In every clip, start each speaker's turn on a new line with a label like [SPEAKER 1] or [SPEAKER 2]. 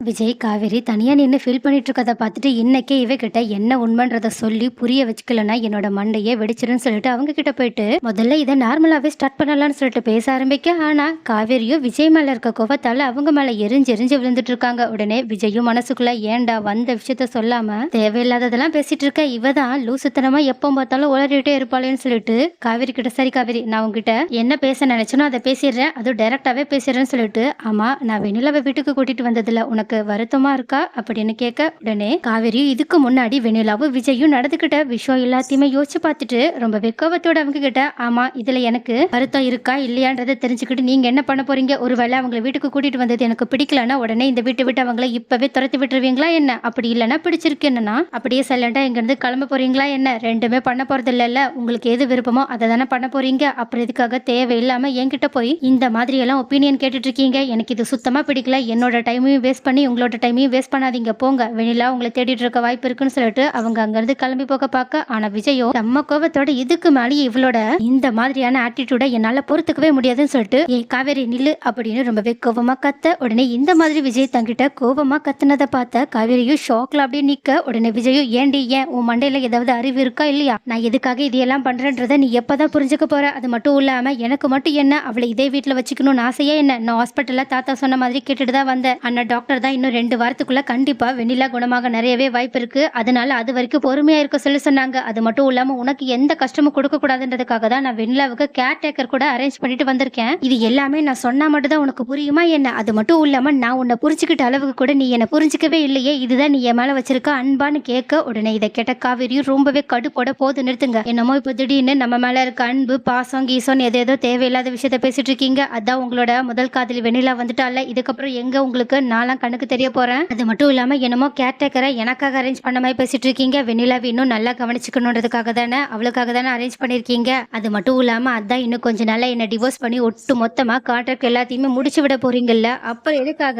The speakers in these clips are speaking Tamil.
[SPEAKER 1] விஜய், காவேரி தனியா நின்னு ஃபீல் பண்ணிட்டு இருக்கத பார்த்துட்டு, இன்னைக்கே இவகிட்ட என்ன உண்மைன்றத சொல்லி புரிய வச்சுக்கலன்னா, என்னோட மண்டையே வெடிச்சிரும்ன்னு சொல்லிட்டு அவங்க கிட்ட போயிட்டு, முதல்ல இத நார்மலாவே ஸ்டார்ட் பண்ணலாம்னு சொல்லிட்டு பேச ஆரம்பிக்க, ஆனா காவேரியும் விஜய் மேல இருக்க கோவத்தால அவங்க மேல எரிஞ்சு எரிஞ்சு விழுந்துட்டு இருக்காங்க. உடனே விஜயும் மனசுக்குள்ள ஏன்டா வந்த விஷயத்த சொல்லாம தேவையில்லாததெல்லாம் பேசிட்டு இருக்க, இவ தான் லூசுத்தனமா எப்ப பார்த்தாலும் உளறிட்டே இருப்பாளேன்னு சொல்லிட்டு காவேரி கிட்ட, சரி காவேரி, நான் உங்ககிட்ட என்ன பேச நினைச்சனோ அதை பேசிடுறேன், அதுவும் டைரக்டாவே பேசிடுறேன்னு சொல்லிட்டு, ஆமா நான் வெண்ணிலாவை வீட்டுக்கு கூட்டிட்டு வந்ததுல உனக்கு வருத்தமா இருக்கா அப்படின்னு கேட்க, உடனே காவேரி இதுக்கு முன்னாடி வெண்ணிலாவும் விஜயும் நடந்துகிட்ட விஷயம் எல்லாத்தையுமே யோசிச்சு பார்த்துட்டு ரொம்ப கோவத்தோட அவங்க கிட்ட, ஆமா இதுல எனக்கு வருத்தம் இருக்கா இல்லையான்றதை தெரிஞ்சுக்கிட்டு நீங்க என்ன பண்ண போறீங்க? ஒருவேளை அவங்களை வீட்டுக்கு கூட்டிட்டு வந்தது எனக்கு பிடிக்கலன்னா உடனே இந்த வீட்டை விட்டு அவங்களை இப்பவே துரத்தி விட்டுருவீங்களா என்ன? அப்படி இல்லைன்னா பிடிச்சிருக்கு என்னன்னா அப்படியே சைலண்டா இங்க இருந்து கிளம்ப போறீங்களா என்ன? ரெண்டுமே பண்ண போறது இல்லைல்ல, உங்களுக்கு எது விருப்பமோ அதை தானே பண்ண போறீங்க. அப்புறம் இதுக்காக தேவையில்லாம என்கிட்ட போய் இந்த மாதிரி எல்லாம் ஒப்பீனியன் கேட்டுட்டு இருக்கீங்க. எனக்கு இது சுத்தமா பிடிக்கல, என்னோட டைமையும் வேஸ்ட் பண்ணி உங்களோட டைமையும் வேஸ்ட் பண்ணாதீங்க, போங்க, வெண்ணிலா உங்களை தேடிட்டு இருக்க வாய்ப்பு இருக்குன்னு சொல்லிட்டு அவங்க அங்கிருந்து கிளம்பி போக பார்க்க, ஆனா விஜயோ நம்ம கோவத்தோட இதுக்கு மேலேயே இவளோட இந்த மாதிரியான ஆட்டிடியூட என்னால பொறுத்துக்கவே முடியாதுன்னு சொல்லிட்டு, ஏ காவேரி நில்லு அப்படின்னு ரொம்பவே கோவமா கத்த, உடனே இந்த மாதிரி விஜய் தங்கிட்ட கோவமா கத்துனதை பார்த்த காவேரியும் ஷாக்ல அப்படியே நிக்க, உடனே விஜயும் ஏண்டி, ஏன் உன் மண்டையில ஏதாவது அறிவு இருக்கா இல்லையா? நான் எதுக்காக இதையெல்லாம் பண்றேன்றத நீ எப்பதான் புரிஞ்சுக்க போற? அது மட்டும் இல்லாம எனக்கு மட்டும் என்ன அவளை இதே வீட்டுல வச்சுக்கணும்னு ஆசையா என்ன? நான் ஹாஸ்பிட்டல்ல தாத்தா சொன்ன மாதிரி கேட்டுட்டு தான் வந்தேன். அண்ணா டாக்டர் தான் இன்னும் 2 வாரத்துக்குள்ள கண்டிப்பா வெண்ணிலா குணமாக நிறையவே வாய்ப்பு இருக்கு, அதனால அது வரைக்கும் பொறுமையா இருக்க சொல்லி சொன்னாங்க. அது மட்டும் இல்லாம உனக்கு எந்த கஷ்டமும் கொடுக்க கூடாதுன்றதுக்காக தான் நான் வெண்ணிலாவுக்கு கேர் டேக்கர் கூட அரேஞ்ச் பண்ணிட்டு வந்திருக்கேன். இது எல்லாமே நான் சொன்னா மட்டும் தான் உனக்கு புரியுமா என்ன? அது மட்டும் இல்லாம நான் உன்னை புரிஞ்சுக்கிட்ட அளவுக்கு கூட நீ என்ன புரிஞ்சுக்கவே இல்லையே, இதுதான் நீ என் மேல வச்சிருக்க அன்பான்னு கேட்க, உடனே இதை கேட்ட காவேரியும் ரொம்பவே கடுப்போட, போது நிறுத்துங்க, என்னமோ இப்போ திடீர்னு நம்ம மேல இருக்க அன்பு பாசம் கீசம் ஏதேதோ தேவையில்லாத விஷயத்த பேசிட்டு இருக்கீங்க. அதான் உங்களோட முதல் காதலி வெண்ணிலா வந்துட்டால, இதுக்கப்புறம் எங்க உங்களுக்கு நான்லாம் கண்ணுக்கு தெரிய போறேன். அது மட்டும் இல்லாம என்னமோ கேர்டேக்கரை எனக்காக அரேஞ்ச் பண்ண மாதிரி பேசிட்டு இருக்கீங்க. வெண்ணிலாவை இன்னும் நல்லா கவனிச்சுக்கணுன்றதுக்காக தானே, அவளுக்காக தானே அரேஞ்ச் பண்ணிருக்கீங்க. அது மட்டும் இல்லாம அதான் இன்னும் கொஞ்ச நாளா என்ன டிவோர்ஸ் பண்ணி ஒட்டு மொத்தமா கான்ட்ராக்ட் எல்லாத்தையுமே முடிச்சு விட போறீங்கல்ல, அப்புறம் எதுக்காக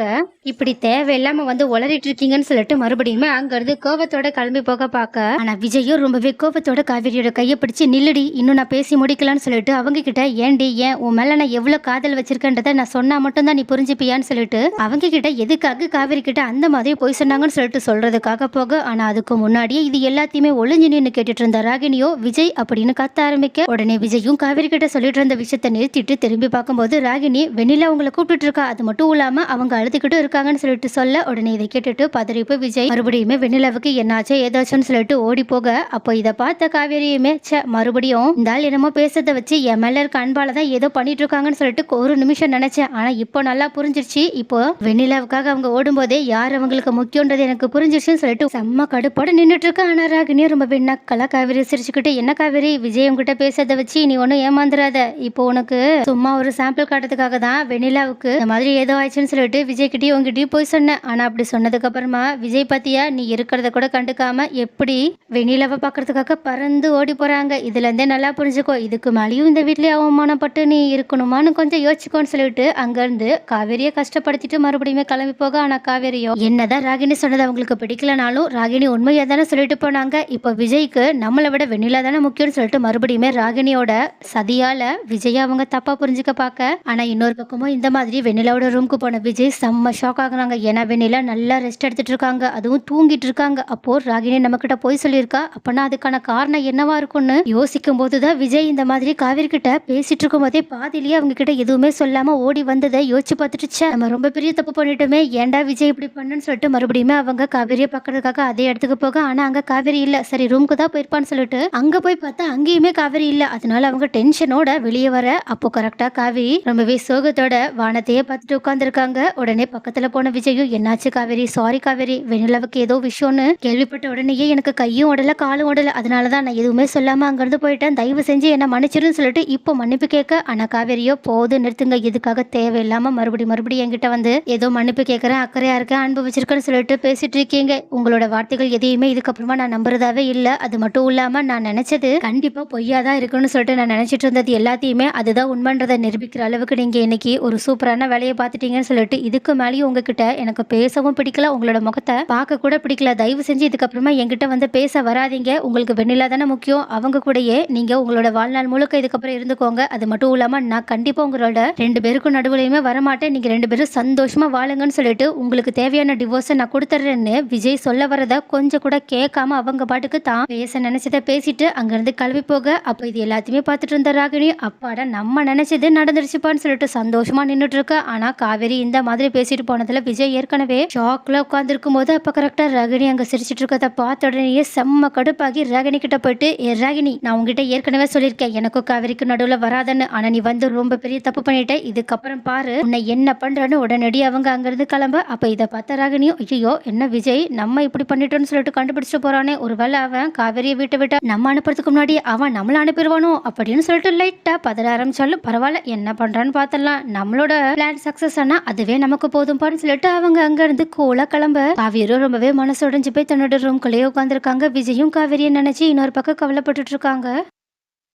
[SPEAKER 1] இப்படி தேவையில்லாம வந்து உளறிட்டு இருக்கீங்கன்னு சொல்லிட்டு மறுபடியுமே அங்க இருந்து கோவத்தோட கிளம்பி போக பார்க்க, ஆனா விஜயும் ரொம்பவே கோவத்தோட காவேரியோட கையை பிடிச்சு, நில்லுடி இன்னும் நான் பேசி முடிக்கலான்னு சொல்லிட்டு அவங்க கிட்ட, ஏண்டி, ஏன் உன் மேல நான் எவ்வளவு காதல் வச்சிருக்கேன்றதை நான் சொன்னா மட்டும் தான் நீ புரிஞ்சுப்பியான்னு சொல்லிட்டு அவங்க கிட்ட எதுக்காக காவேரி கிட்ட அந்த மாதிரி போய் சொன்னாங்கன்னு சொல்லிட்டு சொல்றதுக்காக போக, ஆனா அதுக்கு முன்னாடியே இது எல்லாத்தையுமே ஒளிஞ்சு நின்று கேட்டுட்டு இருந்த ராகினியோ விஜய் அப்படின்னு கத்த ஆரம்பிக்க, உடனே விஜயும் காவேரி கிட்ட சொல்லிட்டு இருந்த விஷயத்த நிறுத்திட்டு திரும்பி பார்க்கும்போது ராகினி வெண்ணிலா உங்களை கூப்பிட்டு இருக்கா, அது மட்டும் இல்லாம அவங்க அழுதுகிட்டு இருக்காங்கன்னு சொல்லிட்டு சொல்ல, உடனே இதை கேட்டுட்டு பதறி போய் விஜய் மறுபடியுமே வெண்ணிலாவுக்கு என்னாச்சோ ஏதாச்சும்னு சொல்லிட்டு ஓடி போக, அப்போ இதை பார்த்த காவேரியுமே மறுபடியும் இந்த ஆள் என்னமோ பேசுறதை வச்சு என் மேல இருக்க அன்பால தான் ஏதோ பண்ணிட்டு இருக்காங்கன்னு சொல்லிட்டு ஒரு நிமிஷம் நினைச்சேன். ஆனா இப்போ நல்லா புரிஞ்சிருச்சு, இப்போ வெண்ணிலாவுக்காக அவங்க ஓடும்போதே யார் அவங்களுக்கு முக்கியன்றது எனக்கு புரிஞ்சிருச்சுன்னு சொல்லிட்டு செம்ம கடுப்போட நின்றுட்டு இருக்கா. ஆனா ராகினி ரொம்ப நக்கலா காவேரி சிரிச்சுக்கிட்டு, என்ன காவேரி, விஜய் உங்ககிட்ட பேசுறதை வச்சு நீ ஒன்னும் ஏமாந்துராத, இப்போ உனக்கு சும்மா ஒரு சாம்பிள் காட்டுறதுக்காக தான் வெண்ணிலாவுக்கு இந்த மாதிரி ஏதோ ஆயிடுச்சுன்னு சொல்லிட்டு விஜய் கிட்டயும் உங்ககிட்டயும் போய் சொன்னேன். ஆனா அப்படி சொன்னதுக்கு அப்புறமா விஜய் பத்தியா நீ இருக்கிறத கூட கண்டுக்காம எப்படி வெண்ணிலாவை பாக்குறதுக்காக பறந்து ஓடி போறாங்க. இதுல இருந்தே நல்லா புரிஞ்சுக்கோ, இதுக்கு மேலேயும் இந்த வீட்லயே அவமானப்பட்டு நீ இருக்கணுமான்னு கொஞ்சம் யோசிச்சுக்கோன்னு சொல்லிட்டு அங்க இருந்து காவேரியை கஷ்டப்படுத்திட்டு மறுபடியுமே கிளம்பி போக, ஆனா காவேரியோ என்னதான் ராகினி சொன்னது அவங்களுக்கு பிடிக்கலனாலும் ராகினி உண்மையா தானே சொல்லிட்டு போனாங்க, இப்போ விஜய்க்கு நம்மளை விட வெண்ணிலா தானே முக்கியம்னு சொல்லிட்டு மறுபடியுமே ராகினியோட சதியால விஜய் அவங்க தப்பா புரிஞ்சுக்க பார்க்க, ஆனா இன்னொரு பக்கமும் இந்த மாதிரி வெண்ணிலாவோட ரூமுக்கு போன விஜய் செம்ம ஷாக் ஆகுறாங்க. ஏன்னா வெண்ணிலா நல்லா ரெஸ்ட் எடுத்துட்டு இருக்காங்க, அதுவும் தூங்கிட்டு இருக்காங்க. அப்போ ராகினி நம்ம கிட்ட போய் சொல்லியிருக்கா, அப்பனா அதுக்கான காரணம் என்னவா இருக்கும்னு யோசிக்கும் போதுதான் விஜய் இந்த மாதிரி காவேரி கிட்ட பேசிட்டு இருக்கும் போதே பாதிலேயே அவங்க கிட்ட எதுவுமே சொல்லாம ஓடி வந்ததை யோசிச்சு பார்த்துட்டு, நம்ம ரொம்ப பெரிய தப்பு பண்ணிட்டோமே, ஏன்டா விஜய் இப்படி பண்ணுன்னு சொல்லிட்டு மறுபடியுமே அவங்க காவேரியை பார்க்கறதுக்காக அதே இடத்துக்கு போக, ஆனா அங்க காவேரி இல்ல. சரி ரூமுக்கு தான் போயிருப்பான்னு சொல்லிட்டு அங்க போய் பார்த்தா அங்கேயுமே காவேரி இல்ல. அதனால அவங்க டென்ஷனோட வெளியே வர, அப்போ கரெக்டா காவேரி ரொம்பவே சோகத்தோட வானத்தையே பார்த்துட்டு உட்காந்துருக்காங்க. உடனே பக்கத்துல போன விஜயும், என்னாச்சு காவேரி, சாரி காவேரி, வெண்ணிலாவுக்கு ஏதோ விஷயம்னு கேள்விப்பட்ட உடனேயே எனக்கு கையும் உடல காலும் உடல, அதனாலதான் நான் எதுவுமே சொல்லாம அங்கிருந்து போயிட்டேன், தயவு செஞ்சு என்ன மன்னிச்சிருன்னு சொல்லிட்டு இப்போ மன்னிப்பு கேட்க, ஆனா காவேரியோ போது நிறுத்துங்க, இதுக்காக தேவையில்லாம மறுபடியும் என்கிட்ட வந்து ஏதோ மன்னிப்பு கேட்கறேன், அக்கறையா இருக்கேன், அன்பு வச்சிருக்கேன்னு சொல்லிட்டு பேசிட்டு இருக்கீங்க. உங்களோட வார்த்தைகள் எதையுமே இதுக்கப்புறமா நான் நம்புறதாவே இல்ல. அது மட்டும் இல்லாம நான் நினைச்சது கண்டிப்பா பொய்யாதான் இருக்குன்னு சொல்லிட்டு நான் நினைச்சிட்டு இருந்தது எல்லாத்தையுமே அதுதான் உண்மைன்றதை நிரூபிக்கிற அளவுக்கு நீங்க இன்னைக்கு ஒரு சூப்பரான வேலையை பார்த்துட்டீங்கன்னு சொல்லிட்டு, இதுக்கு மேலேயும் உங்ககிட்ட எனக்கு பேசவும் பிடிக்கல, உங்களோட முகத்தை பார்க்க கூட பிடிக்கல, தயவு செஞ்சு இதுக்கப்புறமா என்கிட்ட வந்து பேச வராதீங்க. உங்களுக்கு வெண்ணிலா தானே முக்கியம், அவங்க கூடயே நீங்க உங்களோட வாழ்நாள் முழுக்க இதுக்கப்புறம் இருந்துக்கோங்க. அது மட்டும் இல்லாம நான் கண்டிப்பா உங்களோட 2 பேருக்கும் நடுவுலையுமே வரமாட்டேன், நீங்க 2 பேரும் சந்தோஷமா வாழுங்கன்னு சொல்லிட்டு உங்களுக்கு தேவையான டிவோர்ஸை நான் கொடுத்துட்றேன்னு விஜய் சொல்ல வரத கொஞ்சம் கூட கேட்காம அவங்க பாட்டுக்கு தான் பேச நினைச்சதை பேசிட்டு அங்கிருந்து கிளம்பி போக, அப்போ இது எல்லாத்தையுமே பார்த்துட்டு இருந்த ராகினி அப்பாடா நம்ம நினைச்சது நடந்துருச்சுப்பான்னு சொல்லிட்டு சந்தோஷமா நின்னுட்டு இருக்க. ஆனா காவேரி இந்த மாதிரி பேசிட்டு போனதுல விஜய் ஏற்கனவே ஷாக்ல உட்காந்துருக்கும் போது அப்ப கரெக்டா ராகினி அங்க சிரிச்சிட்டு இருக்கத பார்த்த உடனேயே செம்ம கடுப்பாகி ராகினி கிட்ட போயிட்டு, ஏ ராகினி, நான் உங்ககிட்ட ஏற்கனவே சொல்லியிருக்கேன் எனக்கும் காவேரிக்கு நடுவுல வராதன்னு. ஆனா நீ வந்து ரொம்ப பெரிய தப்பு பண்ணிட்ட. இதுக்கப்புறம் பாரு உன்னை என்ன பண்றன்னு உடனடி அவங்க அங்கிருந்து கிளம்ப. அப்ப இதை பார்த்த ராகினியும், ஐயோ என்ன விஜய் நம்ம இப்படி பண்ணிட்டோம்னு சொல்லிட்டு கண்டுபிடிச்சிட்டு போறானே, ஒருவேளை அவன் காவேரியை வீட்டை விட்டு நம்ம அனுப்புறதுக்கு முன்னாடி அவன் நம்மள அனுப்பிடுவானோ அப்படின்னு சொல்லிட்டு லைட்டா பதற ஆரம்பிச்சாலும் பரவாயில்ல, என்ன பண்றான்னு பார்த்தலாம், நம்மளோட பிளான் சக்சஸ் ஆனா அதுவே நமக்கு போதும்பான்னு சொல்லிட்டு அவங்க அங்க இருந்து கூலா கிளம்ப. காவேரியும் ரொம்பவே மனசு உடைஞ்சு போய் தன்னோட ரூம்குள்ளேயே உட்காந்துருக்காங்க. விஜயும் காவேரியை நினைச்சு இன்னொரு பக்கம் கவலைப்பட்டுட்டு இருக்காங்க.